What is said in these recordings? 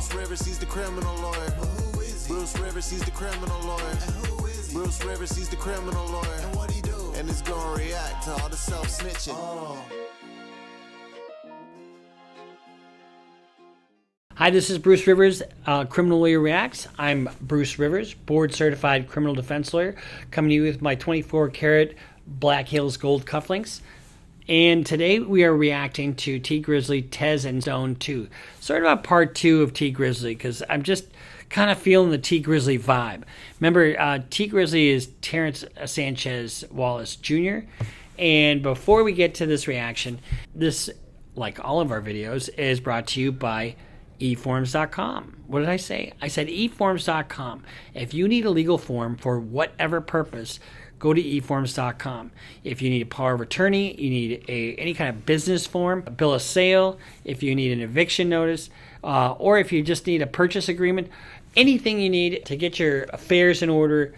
Bruce Rivers, he's the criminal lawyer. Who is he? Bruce Rivers, he's the criminal lawyer. And who is he? Bruce Rivers, he's the criminal lawyer. And what he do? And he's gonna react to all the self-snitching. Hi, this is Bruce Rivers, Criminal Lawyer Reacts. I'm Bruce Rivers, board-certified criminal defense lawyer, coming to you with my 24-karat Black Hills gold cufflinks. And today we are reacting to T. Grizzley, Tez, and Zone 2. Sort of a part 2 of T. Grizzley, because I'm just kind of feeling the T. Grizzley vibe. Remember, T. Grizzley is Terrence Sanchez Wallace Jr. And before we get to this reaction, this, like all of our videos, is brought to you by eForms.com. What did I say? I said eForms.com. If you need a legal form for whatever purpose, go to eForms.com. If you need a power of attorney, you need any kind of business form, a bill of sale, if you need an eviction notice, or if you just need a purchase agreement, anything you need to get your affairs in order,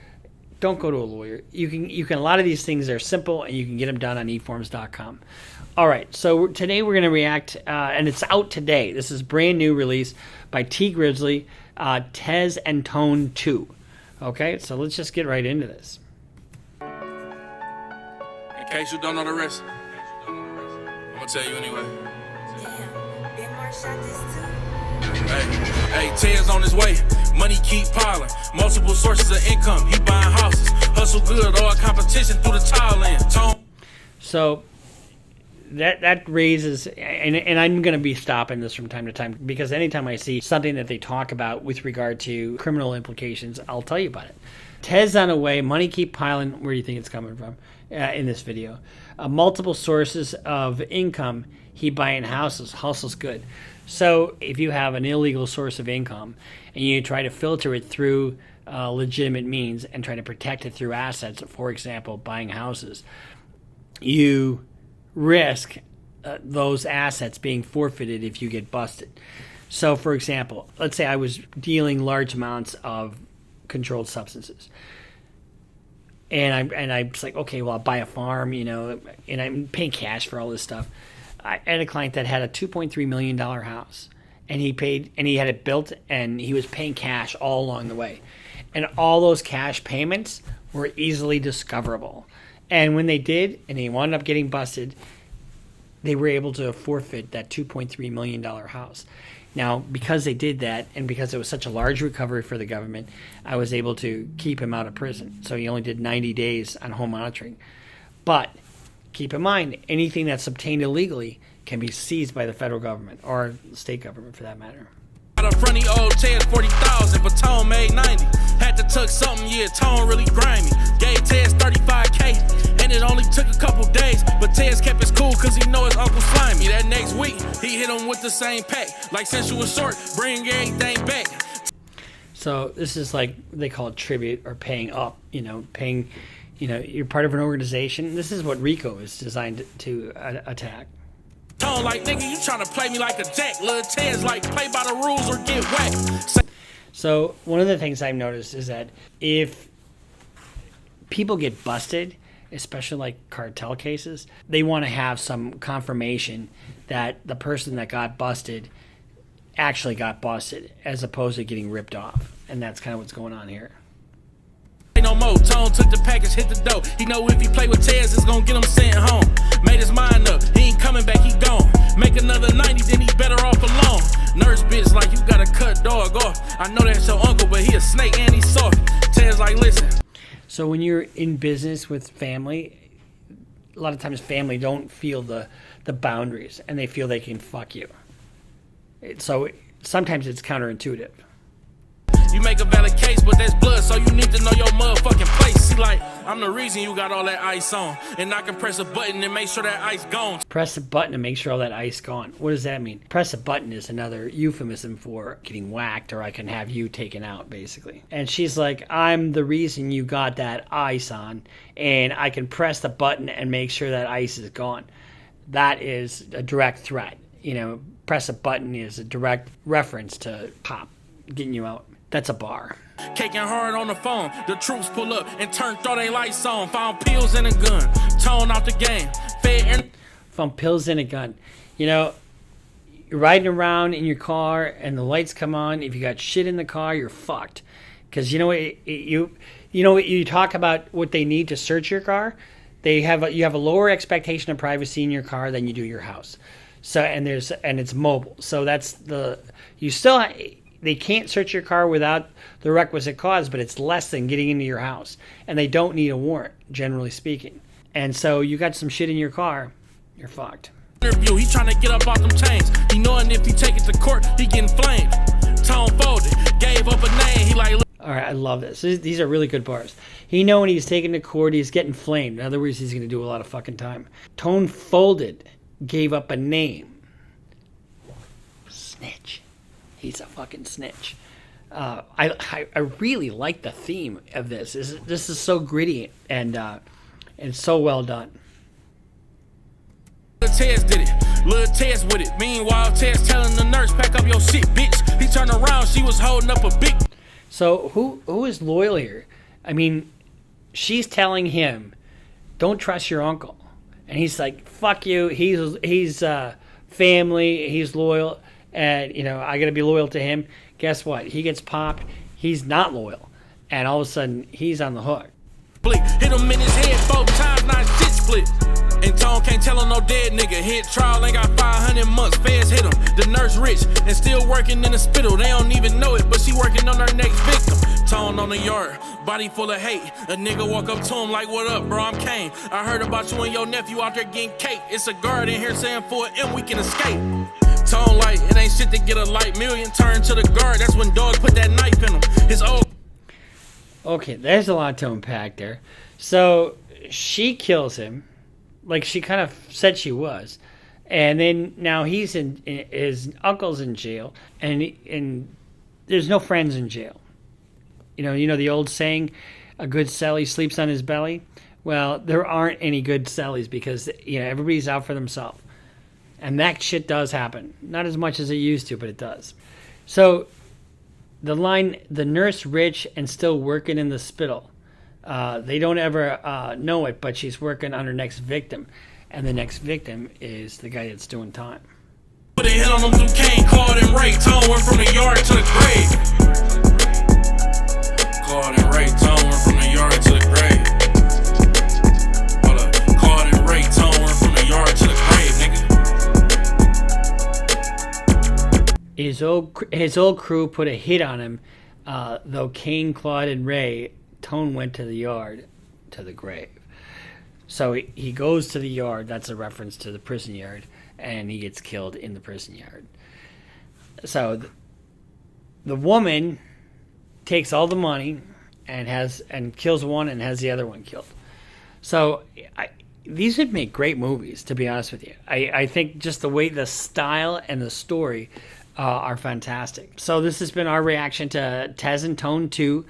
don't go to a lawyer. You can. A lot of these things are simple, and you can get them done on eForms.com. All right, so today we're going to react, and it's out today. This is brand new release by T. Grizzley, Tez and Tone 2. Okay, so let's just get right into this. In case you don't know the rest, I'm going to tell you anyway. Hey, Tez on his way. Money keep piling. Multiple sources of income. He buying houses. Hustle good. All competition through the tile end. Tone. So that raises, and I'm going to be stopping this from time to time, because anytime I see something that they talk about with regard to criminal implications, I'll tell you about it. Tez on the way. Money keep piling. Where do you think it's coming from in this video? Multiple sources of income. He buying houses. Hustle's good. So if you have an illegal source of income and you try to filter it through legitimate means and try to protect it through assets, for example, buying houses, you risk those assets being forfeited if you get busted. So, for example, let's say I was dealing large amounts of controlled substances, and I was like, okay, well, I'll buy a farm, and I'm paying cash for all this stuff. I had a client that had a $2.3 million house, and he had it built, and he was paying cash all along the way, and all those cash payments were easily discoverable. And when they did, and they wound up getting busted, they were able to forfeit that $2.3 million house. Now, because they did that, and because it was such a large recovery for the government, I was able to keep him out of prison. So he only did 90 days on home monitoring. But keep in mind, anything that's obtained illegally can be seized by the federal government, or the state government for that matter. Out of front of old Tez 40,000, but Tone made 90. Had to tuck something, yeah, Tone really grimy. Gave Tez 35K, and it only took a couple days. But Tez kept his cool, cause he know his uncle slimy. That next week, he hit him with the same pack. Like, since you was short, bring everything back. So this is like, they call it tribute, or paying up, paying, you're part of an organization. This is what RICO is designed to attack. Tone like, nigga, you trying to play me like a jack. Lil' Tez like, play by the rules or get whacked. So one of the things I've noticed is that if people get busted, especially like cartel cases, they want to have some confirmation that the person that got busted actually got busted, as opposed to getting ripped off. And that's kind of what's going on here. No more. Tone took the package, hit the dough. He know if he play with Tez, it's gonna get him sent home. Made his mind up, he ain't coming back, he gone. Make another 90, then he better off alone. Nurse bitch like, you gotta cut dog off. I know that's your uncle, but he a snake and he's soft. Tez like, listen. So when you're in business with family, a lot of times family don't feel the boundaries, and they feel they can fuck you. So sometimes it's counterintuitive. You make a valid case, but that's blood, so you need to know your motherfucking place. See, like, I'm the reason you got all that ice on, and I can press a button and make sure that ice gone. Press a button and make sure all that ice gone. What does that mean? Press a button is another euphemism for getting whacked, or I can have you taken out, basically. And she's like, I'm the reason you got that ice on, and I can press the button and make sure that ice is gone. That is a direct threat. Press a button is a direct reference to pop, getting you out. That's a bar. Caking hard on the phone, the troops pull up and turned all they lights on. Found pills in a gun, Tone out the game. Found pills in a gun. you're riding around in your car and the lights come on. If you got shit in the car, you're fucked. Because you know what you talk about what they need to search your car. You have a lower expectation of privacy in your car than you do your house. So and it's mobile. So they can't search your car without the requisite cause, but it's less than getting into your house. And they don't need a warrant, generally speaking. And so you got some shit in your car, you're fucked. Interview, he trying to get up off them chains. He knowing if he take it to court, he getting flamed. Tone folded, gave up a name. He like. All right, I love this. These are really good bars. He know when he's taken to court, he's getting flamed. In other words, he's going to do a lot of fucking time. Tone folded, gave up a name. Snitch. He's a fucking snitch. I really like the theme of this. This is so gritty and so well done. Tez did it. Lil Tez with it. Meanwhile, Tez telling the nurse, pack up your shit, bitch. He turned around, she was holding up a big... So who is loyal here? I mean, she's telling him, don't trust your uncle. And he's like, fuck you. He's family. He's loyal. And, I got to be loyal to him. Guess what? He gets popped. He's not loyal. And all of a sudden, he's on the hook. Hit him in his head 4 times, not shit split. And Tone can't tell him no dead nigga. Hit trial, ain't got 500 months. Feds hit him. The nurse rich and still working in the spittle. They don't even know it, but she working on her next victim. Tone on the yard, body full of hate. A nigga walk up to him like, what up, bro? I'm Kane. I heard about you and your nephew out there getting cake. It's a guard in here saying for an M we can escape. Tone like, it ain't shit to get a light million. Turn to the guard, that's when dogs put that knife in him. His old... Okay, there's a lot to unpack there. So she kills him, like she kind of said she was, and then now his uncle's in jail, and there's no friends in jail. You know the old saying, a good cellie sleeps on his belly. Well, there aren't any good cellies because everybody's out for themselves, and that shit does happen. Not as much as it used to, but it does. So the line, the nurse rich and still working in the spittle. They don't ever know it, but she's working on her next victim. And the next victim is the guy that's doing time. Put a hit on them through Kane, Claude and Ray. Tone went from the yard to the grave. Claude and Ray, Tone went from the yard to the grave. Hold up. Claude and Ray, Tone went from the yard to the grave, nigga. His old crew put a hit on him, though Kane, Claude, and Ray... Tone went to the yard, to the grave. So he goes to the yard. That's a reference to the prison yard. And he gets killed in the prison yard. So the woman takes all the money and kills one and has the other one killed. So these would make great movies, to be honest with you. I think just the way the style and the story are fantastic. So this has been our reaction to Tez and Tone 2.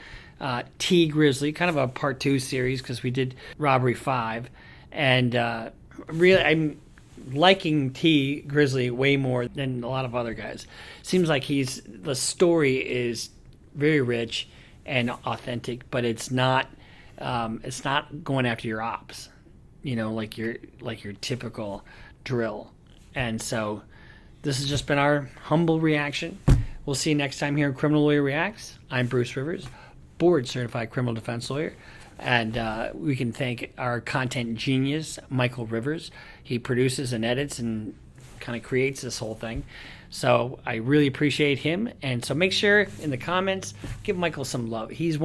T Grizzley, kind of a part 2 series because we did Robbery 5, and really I'm liking T Grizzley way more than a lot of other guys. Seems like the story is very rich and authentic, but it's not going after your ops, like your typical drill. And so this has just been our humble reaction. We'll see you next time here on Criminal Lawyer Reacts. I'm Bruce Rivers, board certified criminal defense lawyer, and we can thank our content genius Michael Rivers. He produces and edits and kind of creates this whole thing, so I really appreciate him. And so make sure in the comments give Michael some love. He's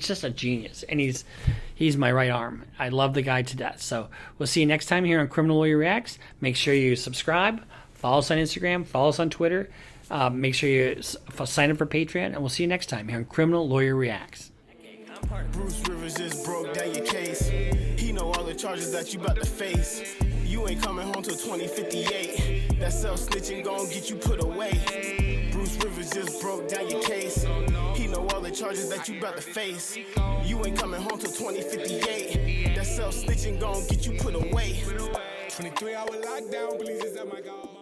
just a genius, and he's my right arm. I love the guy to death. So we'll see you next time here on Criminal Lawyer Reacts. Make sure you subscribe, follow us on Instagram, follow us on Twitter. Make sure you sign up for Patreon, and we'll see you next time here on Criminal Lawyer Reacts. Bruce Rivers just broke down your case. He know all the charges that you about to face. You ain't coming home till 2058. That self-snitching gon' get you put away. Bruce Rivers just broke down your case. He know all the charges that you about to face. You ain't coming home till 2058. That self-snitching gon' get you put away. 23-hour lockdown, please, is that my God?